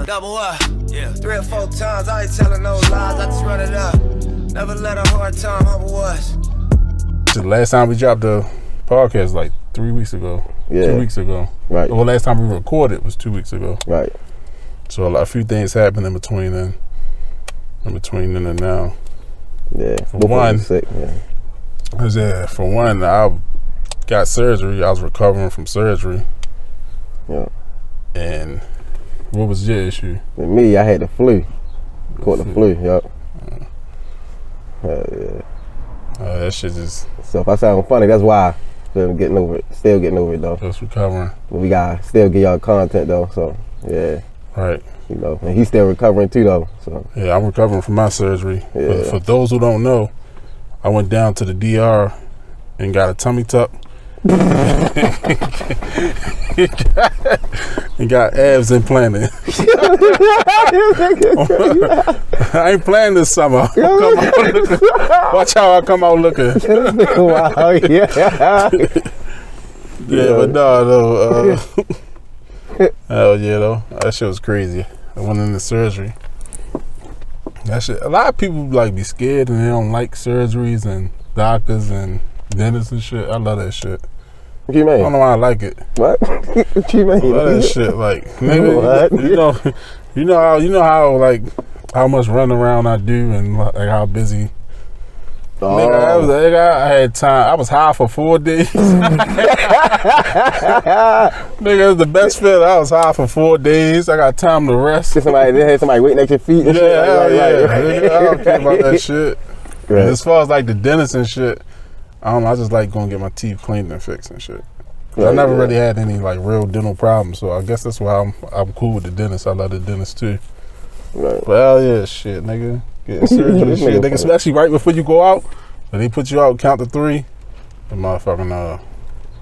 Double up, yeah. 3 or 4 times, I ain't telling no lies, I just run it up. Never let a hard time humble us. The last time we dropped the podcast, like 3 weeks ago. Yeah. 2 weeks ago. Right. Well, last time we recorded was 2 weeks ago. Right. So a few things happened in between then and now. Yeah. For one, sick, for one, I got surgery. I was recovering from surgery. Yeah. And what was your issue? With me, I had the flu. Caught the flu, yup. Yeah. That shit just... So if I sound funny, that's why I'm getting over it. Still getting over it, though. Just recovering. But we gotta still get y'all content, though, so, yeah. Right. You know, and he's still recovering, too, though, so. Yeah, I'm recovering from my surgery. Yeah. For those who don't know, I went down to the DR and got a tummy tuck. and got abs implanted. I ain't playing this summer. Watch how I come out looking. Wow, yeah. Yeah, but no. Hell yeah, though. That shit was crazy. I went into surgery. That shit. A lot of people like be scared and they don't like surgeries and doctors and dentists and shit. I love that shit. What you mean? I don't know why I like it. What? What you mean? I love that shit. Like, nigga, What? you know how like how much run around I do and like how busy. Oh. Nigga, I had time. I was high for 4 days. Nigga, it was the best feeling. I was high for 4 days. I got time to rest. They had somebody waiting at your feet and shit. Hell yeah. Nigga, I don't care about that shit. Right. As far as like the dentist and shit, I don't know. I just like going to get my teeth cleaned and fixed and shit. Right, I never really had any like real dental problems, so I guess that's why I'm cool with the dentist. I love the dentist too. Right. But hell yeah, shit, nigga. Getting surgery and shit. Nigga, especially right before you go out, when they put you out, count to 3. The motherfucking, I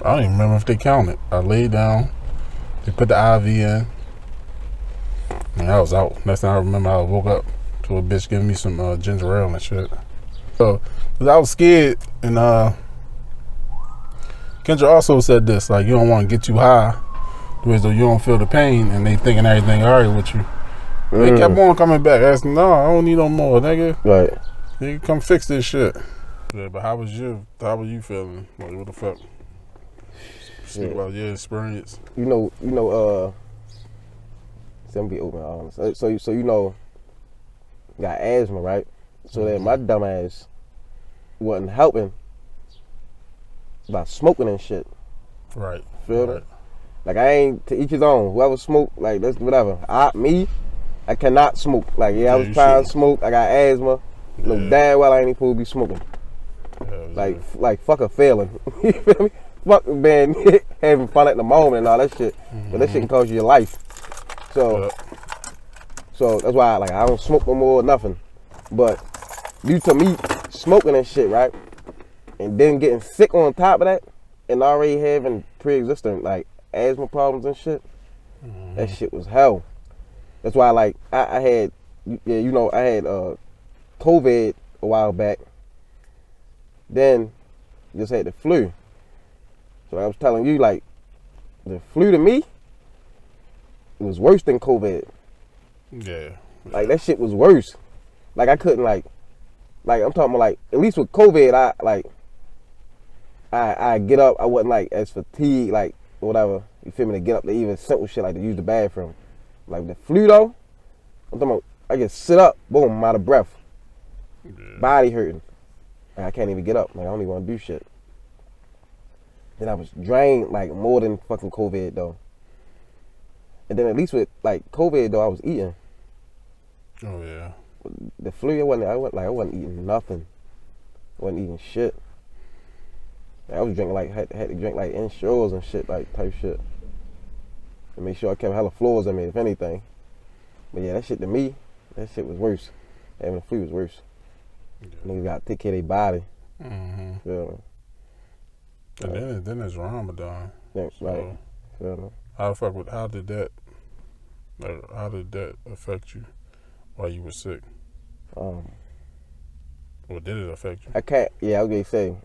don't even remember if they counted. I laid down, they put the IV in, and I was out. Next time I remember, I woke up to a bitch giving me some ginger ale and shit. So, cause I was scared, and Kendra also said this, like, you don't want to get too high, whereas though you don't feel the pain, and they thinking everything all right with you. They kept on coming back, asking, no, I don't need no more, nigga. Right. Nigga, come fix this shit. Yeah, but how were you feeling? Like, what the fuck? Speak about your experience. You know, see, I'm gonna be open, honest. So you know, got asthma, right? So then my dumb ass wasn't helping by smoking and shit. Right. Feel right. it? Like, I ain't, to each his own. Whoever smoke, like, that's whatever. I cannot smoke. Like, I was trying to smoke. I got asthma. Yeah. Look, damn well I ain't supposed to be smoking. Like fuck a failing. You feel me? Fuck, man, having fun at the moment and all that shit. But that shit can cost you your life. So that's why I don't smoke no more or nothing. But due to me smoking and shit, right? And then getting sick on top of that, and already having pre-existing like asthma problems and shit, that shit was hell. That's why I had COVID a while back. Then just had the flu. So I was telling you, like, the flu to me, it was worse than COVID. Yeah. Like, that shit was worse. Like, I couldn't, like I'm talking about, like, at least with COVID, I get up, I wasn't, like, as fatigued, like, whatever, you feel me, to get up to even simple shit, like to use the bathroom. Like, the flu, though, I'm talking about, I just sit up, boom, I'm out of breath. Yeah. Body hurting. I can't even get up. Like, I don't even want to do shit. Then I was drained, like, more than fucking COVID, though. And then at least with, like, COVID, though, I was eating. Oh, yeah. The flu, I wasn't eating nothing. I wasn't eating shit. Like, I was drinking, like, had to drink, like, Ensures and shit, like, type shit. To make sure I kept hella floors in me, if anything. But yeah, that shit to me, that shit was worse. Having the flu was worse. Yeah. Niggas gotta take care of their body. Mm-hmm. Yeah. And then there's Ramadan. Yeah, right. So, how did that affect you while you were sick? Or did it affect you? I was gonna say,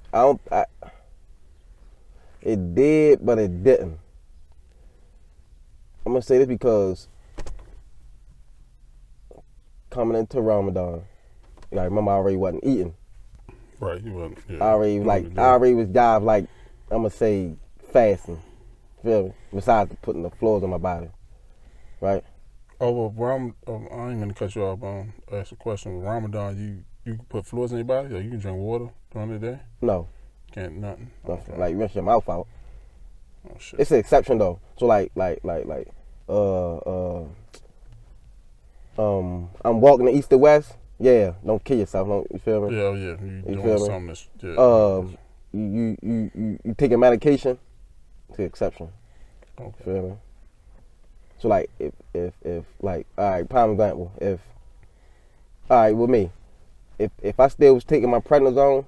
it did, but it didn't. I'm gonna say this because coming into Ramadan. You know, I remember I already wasn't eating. Right, you wasn't. Yeah, I already was job like I'm gonna say fasting. Feel me? Besides putting the floors on my body, right? Oh well, I ain't gonna cut you off. Ask a question. With Ramadan, you can put fluids in your body, or you can drink water during the day. No, Can't nothing. nothing. Okay. Like rinse your mouth out. Oh shit. It's an exception though. So I'm walking the east to west. Yeah, don't kill yourself. Don't you feel me? Yeah, yeah. You You doing feel me? something that's You taking medication. It's an exception. okay. Feel me? So like if like all right, prime example, if all right with me, if I still was taking my prednisone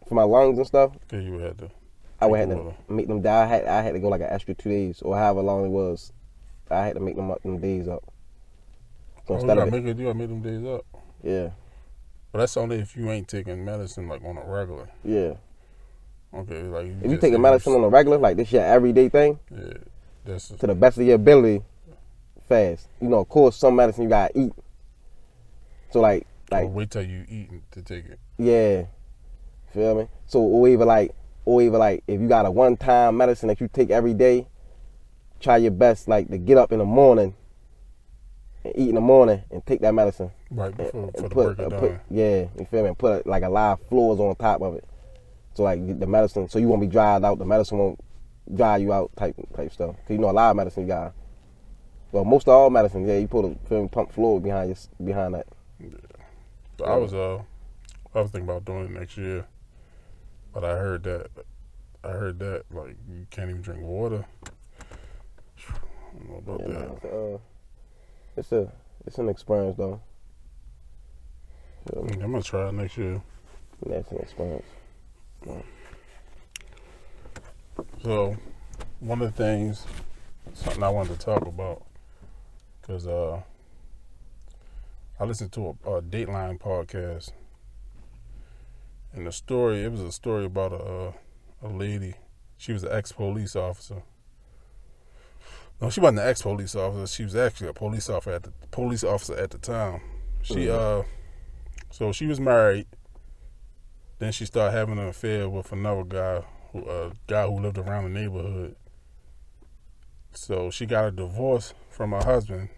for my lungs and stuff, Yeah, you would have to. I would have to make them die. I had to go like an extra 2 days or however long it was. I had to make them days up. So You gotta make them days up. Yeah. But that's only if you ain't taking medicine like on a regular. Yeah. Okay, like if you taking medicine on a regular, like this your everyday thing, yeah, that's to the best of your ability, fast. You know, of course, some medicine you gotta eat. So like wait till you eat to take it. Yeah, feel me? So or even like if you got a one-time medicine that you take every day, try your best like to get up in the morning and eat in the morning and take that medicine. Right before for the break of dawn. Yeah, you feel me? And put like a lot of floors on top of it. So like the medicine, so you won't be dried out. The medicine won't dry you out type stuff. Cause you know a lot of medicine you got. Well, most of all medicine, yeah, you put a pump fluid behind that. Yeah. So I was thinking about doing it next year, but I heard that like you can't even drink water. I don't know about that. It's an experience though. I'm gonna try it next year. That's an experience. So, one of the things, something I wanted to talk about, because I listened to a Dateline podcast, and it was a story about a lady. She was an ex-police officer. No, she wasn't an ex-police officer. She was actually a police officer at the time. She so she was married. Then she started having an affair with another guy, who lived around the neighborhood. So she got a divorce from her husband.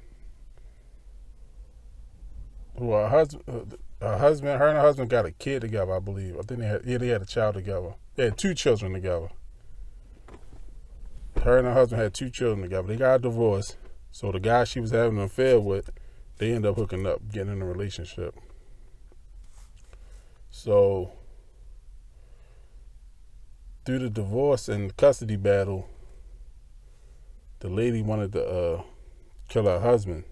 Her and her husband got a kid together, I believe. I think they had a child together. They had 2 children together. Her and her husband had 2 children together. They got a divorce. So the guy she was having an affair with, they ended up hooking up, getting in a relationship. So through the divorce and custody battle, the lady wanted to kill her husband.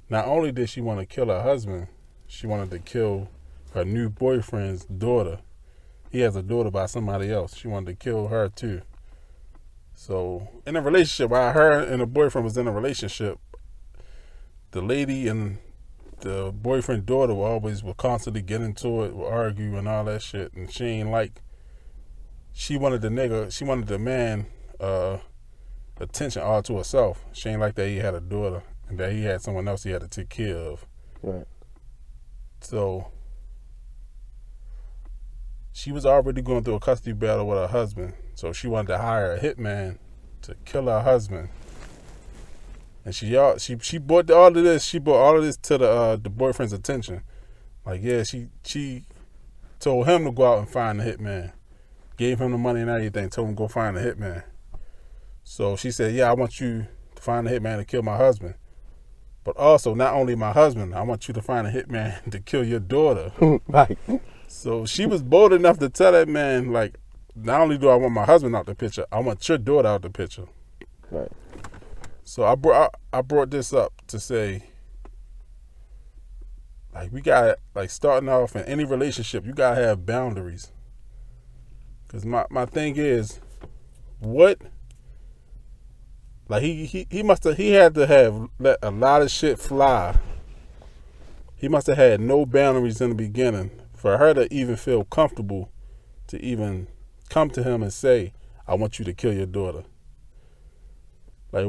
Not only did she want to kill her husband, she wanted to kill her new boyfriend's daughter. He has a daughter by somebody else. She wanted to kill her too. So in a relationship, while her and the boyfriend was in a relationship, the lady and the boyfriend's daughter were constantly get into it, would argue and all that shit, and she wanted the man attention all to herself. She ain't like that he had a daughter and that he had someone else he had to take care of. Right. So she was already going through a custody battle with her husband. So she wanted to hire a hitman to kill her husband. And she brought all of this. She brought all of this to the boyfriend's attention. Like, yeah, she told him to go out and find the hitman. Gave him the money and everything. Told him to go find the hitman. So she said, yeah, I want you to find the hitman to kill my husband. But also, not only my husband, I want you to find a hitman to kill your daughter. Right. So she was bold enough to tell that man, like, not only do I want my husband out the picture, I want your daughter out the picture. Right. So I brought this up to say, like, we got, like, starting off in any relationship, you gotta have boundaries. Cause my thing is, what, like he had to have let a lot of shit fly. He must have had no boundaries in the beginning for her to even feel comfortable to even come to him and say, I want you to kill your daughter. Like,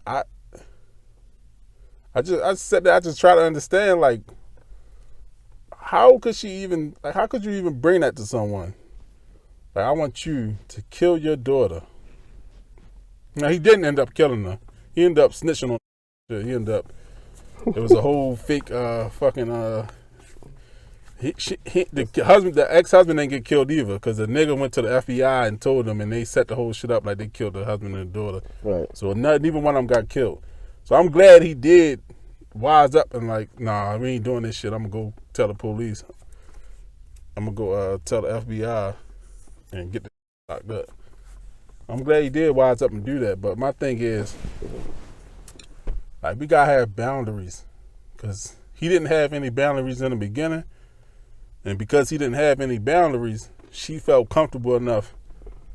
I I said that I just try to understand, like, how could you even bring that to someone? Like, I want you to kill your daughter. Now, he didn't end up killing her. He ended up snitching on her. It was a whole fake fucking the ex-husband didn't get killed either, because the nigga went to the FBI and told them, and they set the whole shit up like they killed the husband and the daughter. Right. So neither one of them got killed. So I'm glad he did wise up and like, nah, we ain't doing this shit. I'm gonna go tell the police. I'm gonna go tell the FBI and get the locked up. I'm glad he did wise up and do that. But my thing is, like, we gotta have boundaries, because he didn't have any boundaries in the beginning, and because he didn't have any boundaries, she felt comfortable enough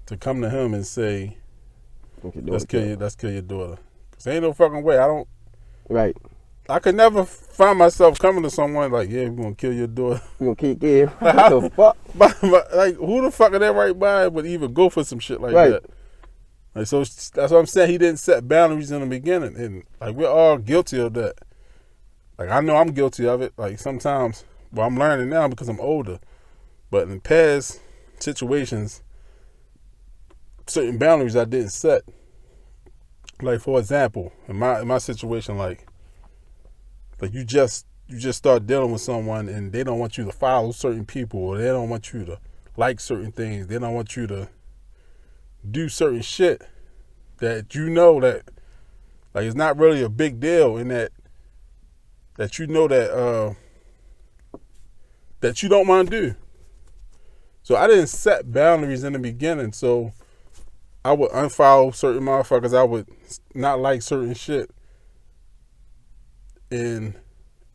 to come to him and say, let's kill your daughter. Cause ain't no fucking way. Right. I could never find myself coming to someone like, yeah, we're gonna kill your daughter. We're gonna kill him. What the fuck? But, like, who the fuck in their right mind would even go for some shit like that? Like, so that's what I'm saying. He didn't set boundaries in the beginning, and like, we're all guilty of that. Like, I know I'm guilty of it. Like, sometimes, well, I'm learning now because I'm older. But in past situations, certain boundaries I didn't set. Like, for example, in my situation, like you just start dealing with someone and they don't want you to follow certain people, or they don't want you to like certain things. They don't want you to do certain shit that you know that, like, it's not really a big deal, in that you know that that you don't want to do. So I didn't set boundaries in the beginning, so I would unfollow certain motherfuckers. I would not like certain shit. And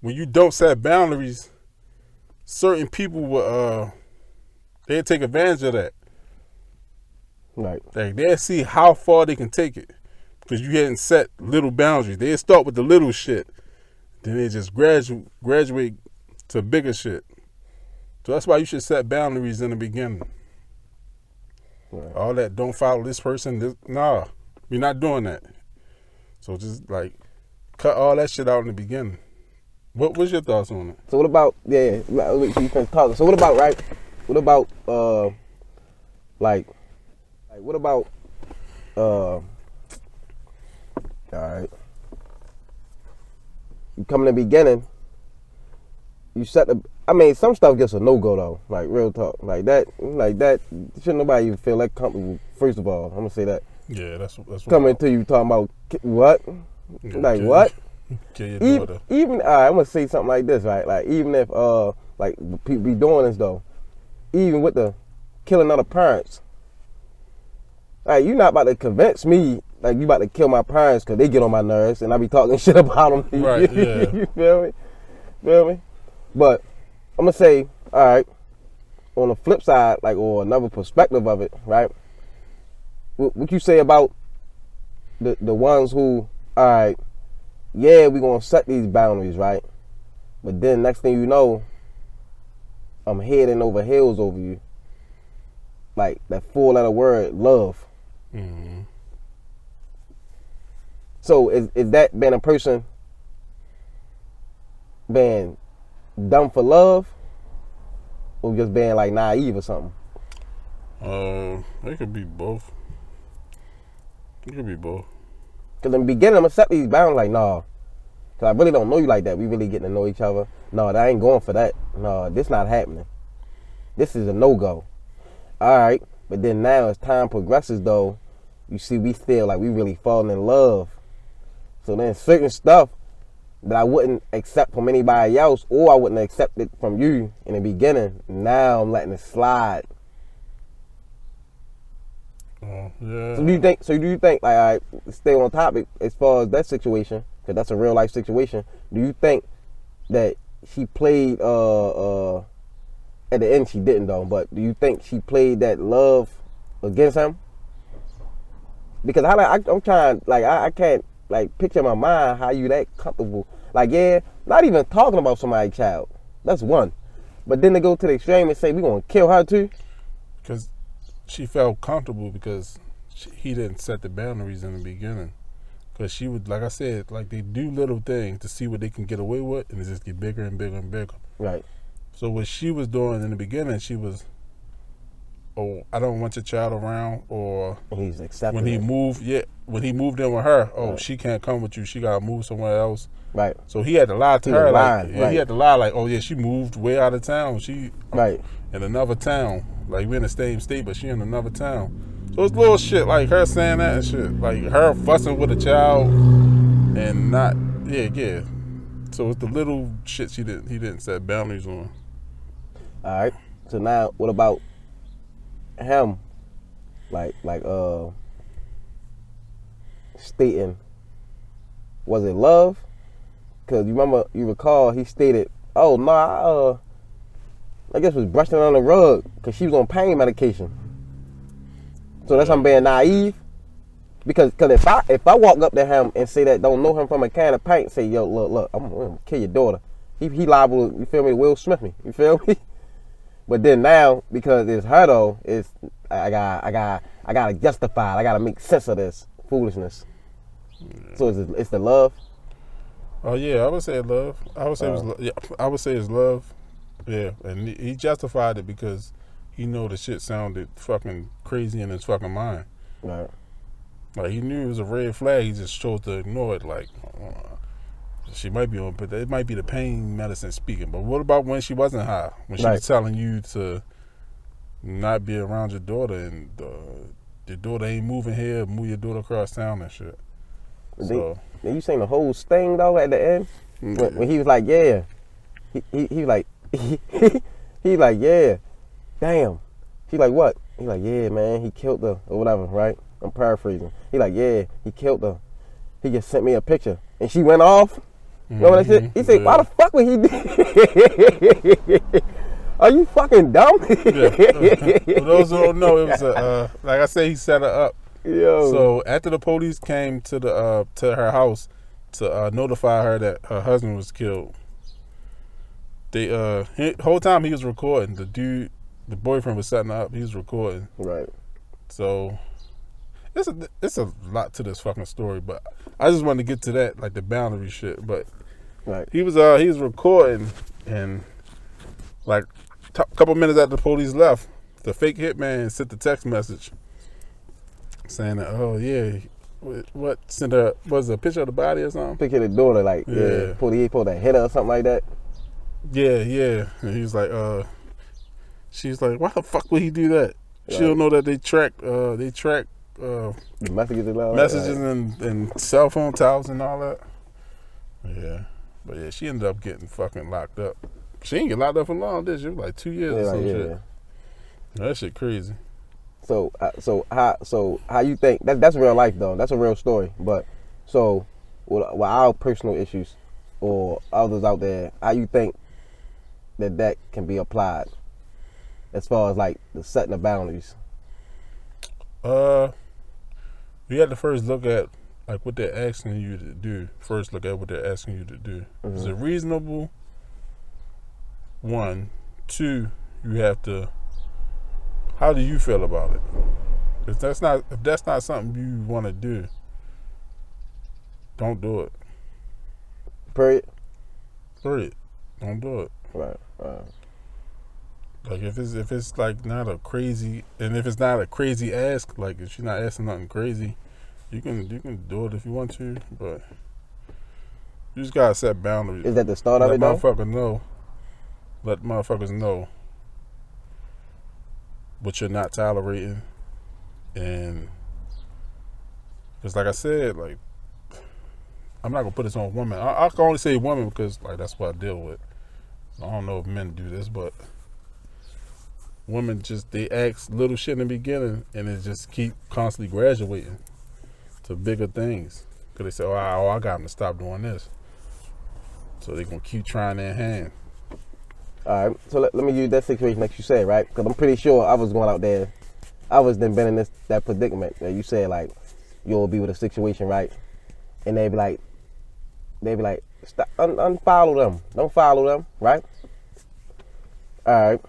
when you don't set boundaries, certain people will they'll take advantage of that. Right. Like, they'll see how far they can take it, because you hadn't set little boundaries. They'll start with the little shit, then they just graduate to bigger shit. So that's why you should set boundaries in the beginning. Right. All that, don't follow this person. Nah, we're not doing that. So just, like, cut all that shit out in the beginning. What was your thoughts on it? So what about, talking. So what about, right? What about, what about, all right. You come in the beginning, you set the, I mean, some stuff gets a no-go though, like, real talk. Like that, shouldn't nobody even feel that comfortable, first of all. I'm gonna say that. Yeah, that's coming to you talking about what? Yeah, like what? Kill your daughter. Even I'm gonna say something like this, right? Like, even if like people be doing this though, even with the killing other parents, like, you not about to convince me like you about to kill my parents because they get on my nerves and I be talking shit about them. Right? Yeah. You feel me? But I'm gonna say, all right, on the flip side, like, or another perspective of it, right? What you say about the ones who, all right, yeah, we gonna set these boundaries, right? But then next thing you know, I'm head and over heels over you. Like that 4-letter word, love. Mm-hmm. So is that being a person being dumb for love, or just being like naive or something? It could be both. Because in the beginning, I'm gonna set these boundaries like, nah, because I really don't know you like that. We really getting to know each other. No, I ain't going for that. No, this not happening. This is a no-go. All right, but then now as time progresses though, you see we feel like we really falling in love. So then certain stuff that I wouldn't accept from anybody else, or I wouldn't accept it from you in the beginning, now I'm letting it slide. Yeah. So do you think, like, all right, stay on topic as far as that situation, because that's a real life situation. Do you think that she played, at the end she didn't though, but do you think she played that love against him? Because I'm trying, like, I can't, like, picture in my mind how you that comfortable. Like, yeah, not even talking about somebody's child. That's one. But then they go to the extreme and say, we gonna kill her too? Because she felt comfortable because he didn't set the boundaries in the beginning. Because she would, like I said, like they do little things to see what they can get away with, and it just get bigger and bigger and bigger. Right. So what she was doing in the beginning, she was, oh, I don't want your child around, or He's accepting when he it. moved, when he moved in with her, oh, Right. she can't come with you. She gotta move somewhere else. Right. So he had to lie to He her, was like, lying, yeah, right. he had to lie, like, oh yeah, she moved way out of town. She Right. in another town, like we in the same state, but she in another town. So it's little shit like her saying that and shit, like her fussing with a child and not, yeah. So it's the little shit he didn't set boundaries on. All right. So now, what about him? Like, stating, was it love? Because you recall, he stated, "Oh no, I guess was brushing on the rug because she was on pain medication." So that's I'm being naive. Because if I walk up to him and say that don't know him from a can of paint, say, yo, look, I'm gonna kill your daughter. He liable, you feel me, Will Smith me. You feel me? But then now, because it's her though, I gotta justify it. I gotta make sense of this foolishness. So it's the love. Oh yeah, I would say love. I would say I would say it's love. Yeah, and he justified it because he know the shit sounded fucking crazy in his fucking mind. Right. Like he knew it was a red flag. He just chose to ignore it. Like she might be on, but it might be the pain medicine speaking. But what about when she wasn't high? When she was telling you to not be around your daughter and your daughter ain't moving here, move your daughter across town and shit. So you seen the whole sting though at the end when he was like, yeah, he was like he like, yeah, damn. She like, what? He like, yeah, man, he killed her or whatever, right? I'm paraphrasing. He like, yeah, he killed her. He just sent me a picture and she went off. You know what I said? He said, why the fuck would he do? Are you fucking dumb? For those who don't know, it was like I said, he set her up. Yo. So after the police came to her house to notify her that her husband was killed, they whole time he was recording. The boyfriend was setting her up. He was recording. Right. So it's a lot to this fucking story, but I just wanted to get to that, like the boundary shit. But right. he was recording, and like a couple minutes after the police left, the fake hitman sent the text message saying that, oh yeah, what sent her, was it a picture of the body or something? Picture of the daughter, like, he pulled that hit her or something like that. Yeah. And he was like, she's like, why the fuck would he do that? Right. She don't know that they track messages and cell phone towers and all that. Yeah. But yeah, she ended up getting fucking locked up. She didn't get locked up for long, did she? It was like 2 years or some shit. That shit crazy. So how you think that's real life though? That's a real story. But so with our personal issues or others out there, how you think that can be applied as far as like the setting of boundaries? We had to first look at like what they're asking you to do. First look at what they're asking you to do. Mm-hmm. Is it reasonable? 1, 2, you have to, how do you feel about it? If that's not something you want to do, don't do it. Period. Don't do it. Right. Like if it's like not a crazy, and if it's not a crazy ask, like if she's not asking nothing crazy, you can do it if you want to, but you just gotta set boundaries. Is that the start of it though? Let motherfuckers know what you're not tolerating, and because like I said, like I'm not gonna put this on women. I can only say women because like that's what I deal with. I don't know if men do this, but women just, they ask little shit in the beginning and it just keep constantly graduating to bigger things. Because they say, oh, I got them to stop doing this. So they're going to keep trying their hand. All right, so let me use that situation like you said, right? Because I'm pretty sure I was going out there, I was then been in that predicament that you said, like, you'll be with a situation, right? And they'd be like, stop, unfollow them. Don't follow them, right? All right.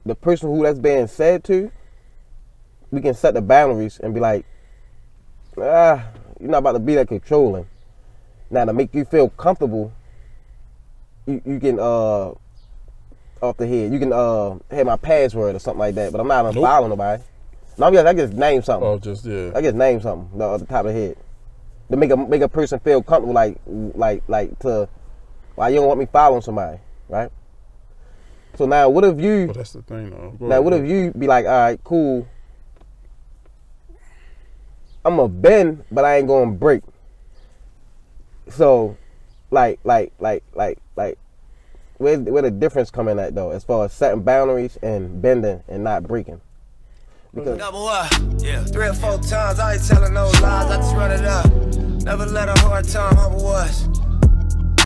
The person who that's being said to, we can set the boundaries and be like, You're not about to be that controlling. Now to make you feel comfortable, you can off the head. You can have my password or something like that. But I'm not unfollowing nobody. No, I just name something. Oh, just yeah. I just name something off the top of the head to make a person feel comfortable, like to why you don't want me following somebody, right? So now, what if you? But that's the thing, though. Now, what if you be like, all right, cool. I'm gonna bend, but I ain't gonna break. So, like, where the difference coming at though, as far as setting boundaries and bending and not breaking? Because Double up, yeah. 3 or 4 times, I ain't telling no lies, I just run it up. Never let a hard time humble us.